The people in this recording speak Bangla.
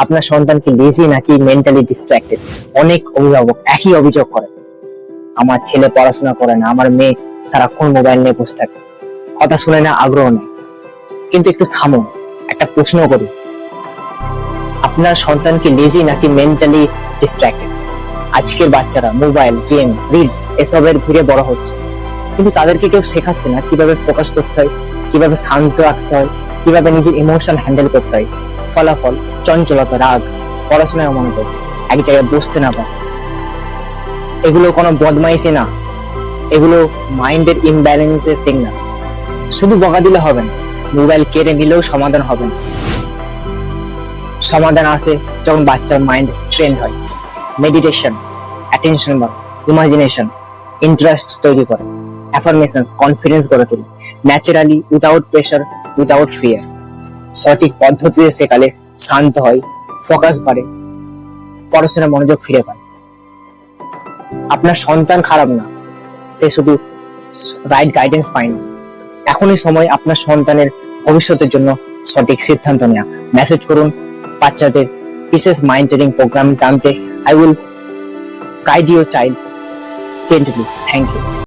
আপনার সন্তান কি লেজি নাকি মেন্টালি ডিস্ট্রাক্টেড? অনেক অভিভাবক একই অভিযোগ করে, আমার ছেলে পড়াশোনা করে না, আমার মেয়ে সারাক্ষণ মোবাইল নিয়ে বসে থাকে। কথা শুনে না, আগ্রহ নেই। কিন্তু একটু থামুন, একটা প্রশ্ন করি, আপনার সন্তান কি লেজি নাকি মেন্টালি ডিস্ট্রাক্টেড? আজকের বাচ্চারা মোবাইল, গেম, রিলস এসবের ভিড়ে বড় হচ্ছে, কিন্তু তাদেরকে কেউ শেখাচ্ছে না কিভাবে ফোকাস করতে হয়, কিভাবে শান্ত রাখতে হয়, কিভাবে নিজের ইমোশন হ্যান্ডেল করতে হয়। ফলাফল চঞ্চলতা, রাগ, পড়াশোনায় মনোযোগ, এক জায়গায় বসতে না পারে। এগুলো কোনো বদমাইশি না, এগুলো মাইন্ডের ইমব্যালেন্সের সিগন্যাল। শুধু বকা দিলে হবে না, মোবাইল কেড়ে নিলেও সমাধান হবে না। সমাধান আসে যখন বাচ্চার মাইন্ড ট্রেন্ড হয়। মেডিটেশন, অ্যাটেনশন বা ইমাজিনেশন, ইন্টারেস্ট তৈরি করে, অ্যাফার্মেশন কনফিডেন্স গড়ে তোলে, naturally, without pressure, without fear. সঠিক পদ্ধতিতে শেখালে শান্ত হয়, ফোকাস বাড়ে, পড়াশোনায় মনোযোগ ফিরে পায়। আপনার সন্তান খারাপ না, সে শুধু রাইট গাইডেন্স পায়নি। এখনই সময় আপনার সন্তানের ভবিষ্যতের জন্য সঠিক সিদ্ধান্ত নেওয়া। মেসেজ করুন বাচ্চাদের বিশেষ মাইন্ড ট্রেনিং প্রোগ্রাম জানতে। I will guide your child gently. Thank you.